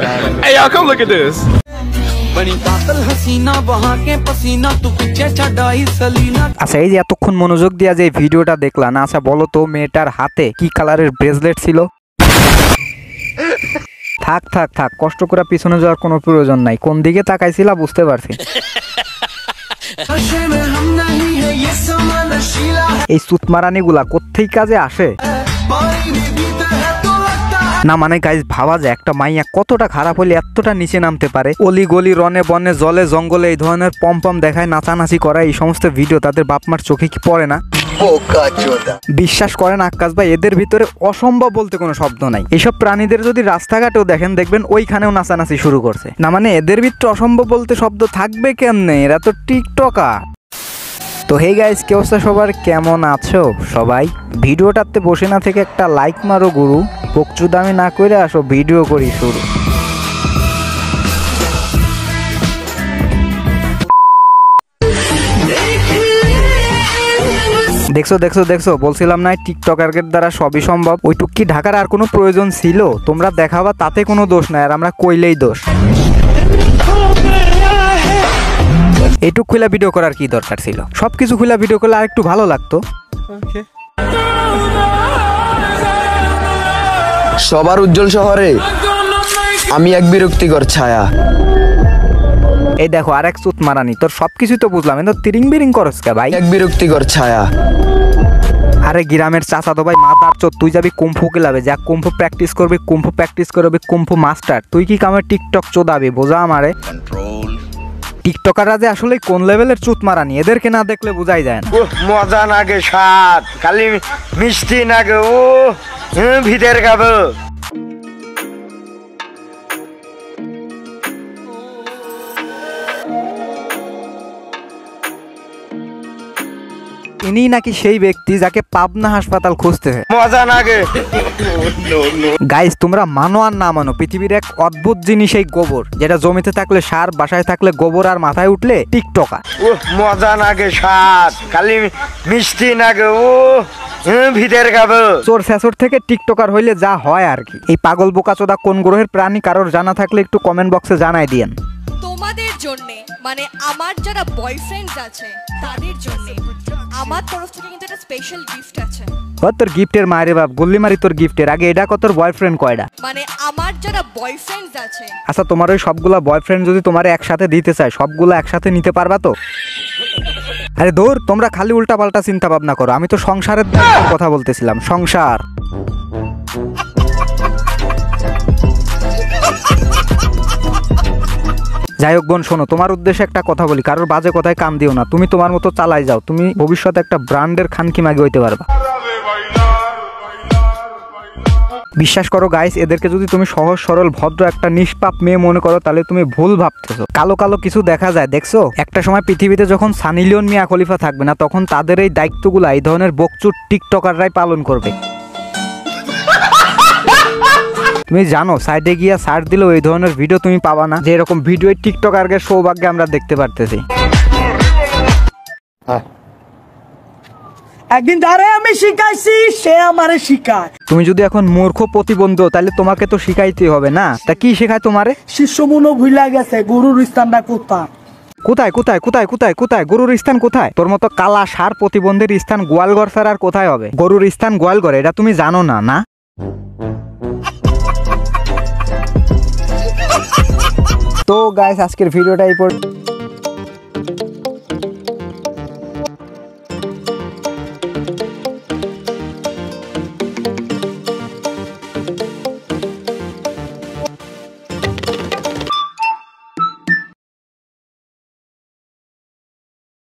Hey y'all, come look at this. আচ্ছা এই যে এতক্ষণ মনোযোগ দিয়া যে ভিডিওটা দেখলা না, আচ্ছা বলো তো মেয়েটার হাতে কি কালারের ব্রেসলেট ছিল? থাক থাক থাক, কষ্ট করে পিছনে যাওয়ার কোনো প্রয়োজন নাই। কোন দিকে তাকাইছিলা বুঝতে পারছি। এই সুতমারানি গুলা কোত্থেকে কাজে আসে না, মানে গাইস ভাবা যায় একটা মাইয়া কতটা খারাপ হলে এতটা নিচে নামতে পারে। অলি গলি রনে বনে জলে জঙ্গলে এই ধরনের পম দেখায় নাচানাচি করা, এই সমস্ত ভিডিও তাদের বাপ মার চোখে কি পড়ে না? বিশ্বাস করেন আক্কাস ভাই, এদের ভিতরে অসম্ভব বলতে কোনো শব্দ নাই। এইসব প্রাণীদের যদি রাস্তাঘাটেও দেখেন, দেখবেন ওইখানেও নাচানাচি শুরু করছে। না মানে এদের ভিতরে অসম্ভব বলতে শব্দ থাকবে কেমনে? এরা তো টিকটকার। তো হে গাইস, কি অবস্থা সবার, কেমন আছো সবাই? ভিডিওটাতে বসে না থেকে একটা লাইক মারো গুরু, বকচুদামি না করে আসো ভিডিও করি শুরু। দেখছো দেখছো দেখছো, বলছিলাম না টিকটকারদের দ্বারা সবই সম্ভব। ওইটুক কি ঢাকার আর কোনো প্রয়োজন ছিল? তোমরা দেখাবা তাতে কোনো দোষ নাই, আর আমরা কইলেই দোষ। এটুক খুলা ভিডিও করার কি দরকার ছিল? সবকিছু খুলা ভিডিও করলে আর একটু ভালো লাগতো। সবার উজ্জ্বল শহরে আমি এক বিরক্তিকর ছায়া। এই দেখো আরেক চুত মারানি, তোর সবকিছু তো বুঝলাম, কিন্তু তিরিং বিরিং করস কে ভাই? এক বিরক্তিকর ছায়া। আরে গ্রামের চাচা তো ভাই মাদার চোদ, তুই যাবি কুম্ফু ক্লাবে, যা কুম্ফু প্র্যাকটিস করবি, কুম্ফু প্র্যাকটিস করবি, কুম্ফু মাস্টার। তুই কি কামে টিকটক চোদাবি? বোঝা আমারে। টিকটকাররা যে আসলে কোন লেভেলের চুত মারানি, এদেরকে না দেখলে বোঝাই যায় না। মজা নাগে স্বাদ, খালি মিষ্টি নাগে ও ভিতর খাবো। ইনি নাকি সেই ব্যক্তি যাকে পাবনা হাসপাতাল খুঁজতেছে। মজা নাগে। গাইস তোমরা মানো আর না মানো, পৃথিবীর এক অদ্ভুত জিনিস এই গোবর, যেটা জমিতে থাকলে সার, বাসায় থাকলে গোবর, আর মাথায় উঠলে টিকটকার। মজা নাগে স্বাদ, খালি মিষ্টি নাগে ও ভিতর খাবো। চোর ফ্যাসর থেকে টিকটকার হইলে যা হয় আর কি। এই পাগল বোকাচোদা কোন গ্রহের প্রাণী, কারোর জানা থাকলে একটু কমেন্ট বক্সে জানাই দিয়েন। তোমাদের জন্য, মানে আমার যারা বয়ফ্রেন্ডস আছে তাদের জন্য আমার তরফ থেকে কিন্তু একটা স্পেশাল গিফট আছে। তোর গিফটের মায়ের বাপ গুল্লি মারি, তোর গিফটের আগে এটা কত? তোর বয়ফ্রেন্ড কয়টা? মানে আমার যারা বয়ফ্রেন্ডস আছে। আচ্ছা তোমার ওই সবগুলা বয়ফ্রেন্ড যদি তোমার একসাথে দিতে চায়, সবগুলো একসাথে নিতে পারবা তো? আরে দূর, তোমরা খালি উল্টা পাল্টা চিন্তা ভাবনা করো। আমি তো সংসারের কথা বলতেছিলাম, সংসার। যাই হোক বোন, শোনো, তোমার উদ্দেশ্যে একটা কথা বলি, কারোর বাজে কথায় কান দিও না। তুমি তোমার মতো চালাই যাও, তুমি ভবিষ্যতে একটা ব্র্যান্ডের খানকি মাগি হইতে পারবা। বিশ্বাস করো গাইস, এদেরকে যদি তুমি সহজ সরল ভদ্র একটা নিষ্পাপ মেয়ে মনে করো, তাহলে তুমি ভুল ভাবতেছো। কালো কালো কিছু দেখা যায়, দেখছো? একটা সময় পৃথিবীতে যখন সানি লিওন, মিয়া খলিফা থাকবে না, তখন তাদের এই দায়িত্বগুলা এই ধরনের বকচুর টিকটকাররাই পালন করবে। তুমি জানো সাইডে গিয়া সার্চ দিলেও এই ধরনের ভিডিও তুমি পাবা না, যে এরকম ভিডিও টিকটকারদের সৌভাগ্যে আমরা দেখতে পারতেছি। একদিন যারে আমি শিখাইছি সে আমারে শিখায়। তুমি যদি এখন মূর্খ প্রতিবন্ধী, তাহলে তোমাকে তো শিখাইতে হবে না? তা কি শেখায় তোমারে? শিষ্য মনো ভুলা গেছে গুরুর স্থানটা কোথায়। কোথায় কোথায় কোথায় কোথায় কোথায়? গরুর স্থান কোথায়? তোর মতো কালা সার প্রতিবন্ধীর স্থান গোয়ালঘর ছাড়া আর কোথায় হবে? গরুর স্থান গোয়ালঘর, এটা তুমি জানো না? না তো গাইস, আজকের ভিডিওটা এই পর্যন্ত।